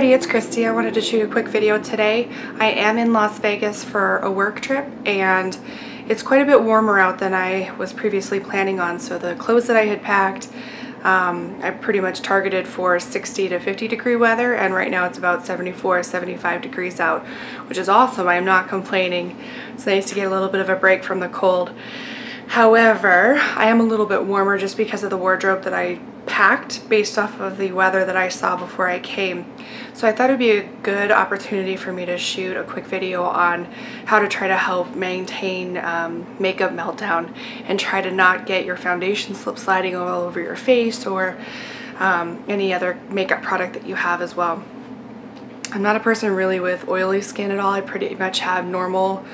everybody, it's Christy. I wanted to shoot a quick video today. I am in Las Vegas for a work trip and it's quite a bit warmer out than I was previously planning on, so the clothes that I had packed I pretty much targeted for 60 to 50 degree weather, and right now it's about 74, 75 degrees out, which is awesome. I'm not complaining. It's nice to get a little bit of a break from the cold. However, I am a little bit warmer just because of the wardrobe that I packed based off of the weather that I saw before I came. So I thought it would be a good opportunity for me to shoot a quick video on how to try to help maintain makeup meltdown and try to not get your foundation slip sliding all over your face or any other makeup product that you have as well. I'm not a person really with oily skin at all. I pretty much have normal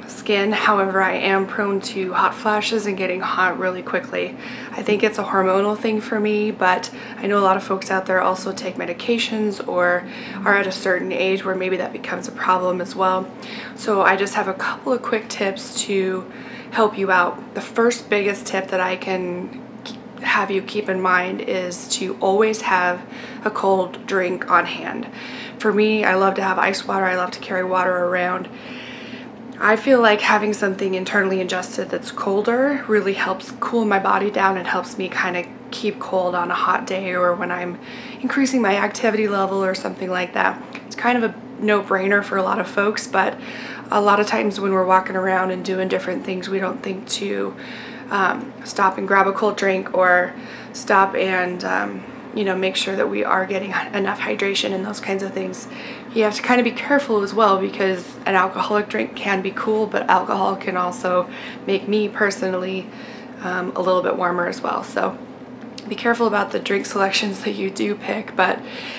skin. However, I am prone to hot flashes and getting hot really quickly. I think it's a hormonal thing for me, but I know a lot of folks out there also take medications or are at a certain age where maybe that becomes a problem as well. So I just have a couple of quick tips to help you out. The first biggest tip that I can have you keep in mind is to always have a cold drink on hand. For me, I love to have ice water. I love to carry water around. I feel like having something internally ingested that's colder really helps cool my body down and helps me kind of keep cold on a hot day or when I'm increasing my activity level or something like that. It's kind of a no-brainer for a lot of folks, but a lot of times when we're walking around and doing different things, we don't think to stop and grab a cold drink or stop and you know, make sure that we are getting enough hydration and those kinds of things. You have to kind of be careful as well, because an alcoholic drink can be cool, but alcohol can also make me personally a little bit warmer as well. So be careful about the drink selections that you do pick, but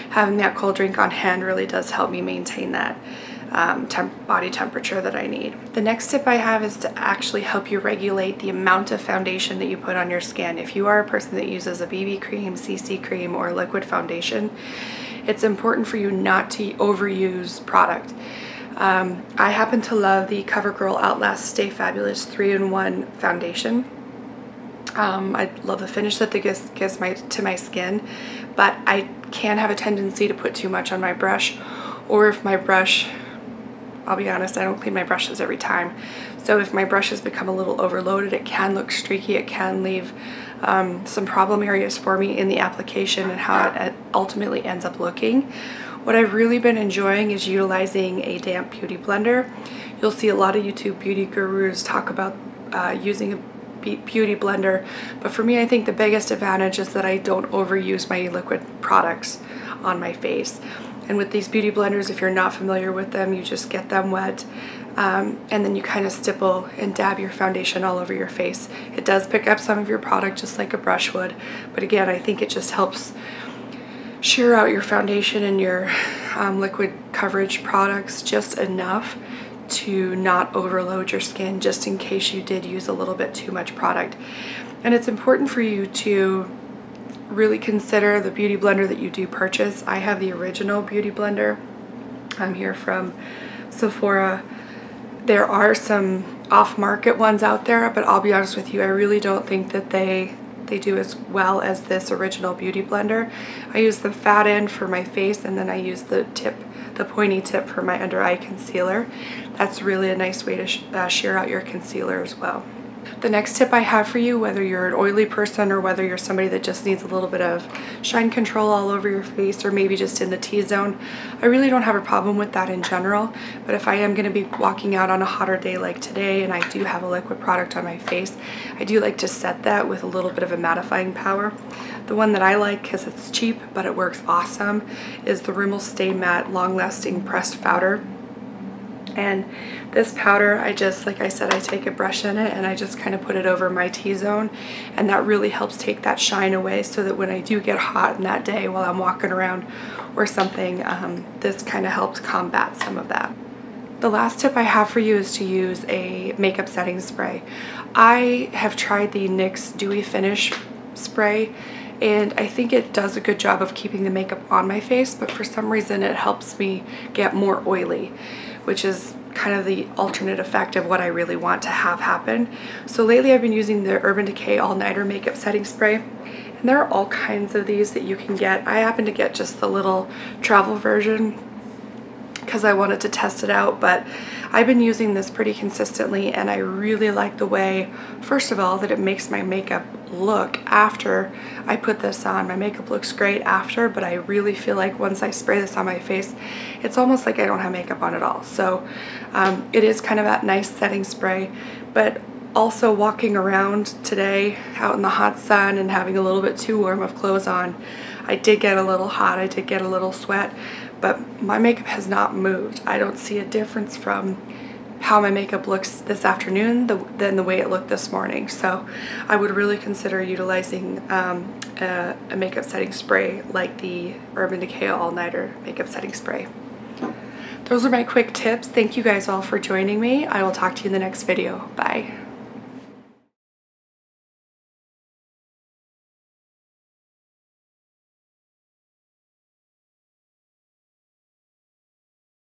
having that cold drink on hand really does help me maintain that body temperature that I need. The next tip I have is to actually help you regulate the amount of foundation that you put on your skin. If you are a person that uses a BB cream, CC cream, or liquid foundation, it's important for you not to overuse product. I happen to love the CoverGirl Outlast Stay Fabulous 3-in-1 foundation. I love the finish that it gives to my skin, but I can have a tendency to put too much on my brush, or if my brush, I'll be honest, I don't clean my brushes every time. So if my brushes become a little overloaded, it can look streaky. It can leave some problem areas for me in the application and how it ultimately ends up looking. What I've really been enjoying is utilizing a damp beauty blender. You'll see a lot of YouTube beauty gurus talk about using a beauty blender, but for me, I think the biggest advantage is that I don't overuse my liquid products on my face. And with these beauty blenders, if you're not familiar with them, you just get them wet and then you kind of stipple and dab your foundation all over your face. It does pick up some of your product just like a brush would, but again, I think it just helps shear out your foundation and your liquid coverage products just enough to not overload your skin, just in case you did use a little bit too much product. And it's important for you to really consider the beauty blender that you do purchase. I have the original beauty blender. I'm here from Sephora. There are some off-market ones out there, but I'll be honest with you, I really don't think that they do as well as this original beauty blender. I use the fat end for my face, and then I use the pointy tip for my under eye concealer. That's really a nice way to shear out your concealer as well. The next tip I have for you, whether you're an oily person or whether you're somebody that just needs a little bit of shine control all over your face or maybe just in the T-zone, I really don't have a problem with that in general, but if I am going to be walking out on a hotter day like today and I do have a liquid product on my face, I do like to set that with a little bit of a mattifying power. The one that I like, because it's cheap but it works awesome, is the Rimmel Stay Matte Long Lasting Pressed Powder. And this powder, I just, like I said, I take a brush in it and I just kind of put it over my T-zone, and that really helps take that shine away so that when I do get hot in that day while I'm walking around or something, this kind of helps combat some of that. The last tip I have for you is to use a makeup setting spray. I have tried the NYX Dewy Finish spray, and I think it does a good job of keeping the makeup on my face, but for some reason it helps me get more oily, which is kind of the alternate effect of what I really want to have happen. So lately I've been using the Urban Decay All Nighter Makeup Setting Spray, And there are all kinds of these that you can get. I happen to get just the little travel version because I wanted to test it out, but I've been using this pretty consistently and I really like the way, first of all, that it makes my makeup look after I put this on. My makeup looks great after, but I really feel like once I spray this on my face, it's almost like I don't have makeup on at all. So it is kind of that nice setting spray, but also walking around today out in the hot sun and having a little bit too warm of clothes on, I did get a little hot, I did get a little sweat, but my makeup has not moved. I don't see a difference from how my makeup looks this afternoon than the way it looked this morning. So I would really consider utilizing a makeup setting spray like the Urban Decay All Nighter makeup setting spray. Those are my quick tips. Thank you guys all for joining me. I will talk to you in the next video. Bye.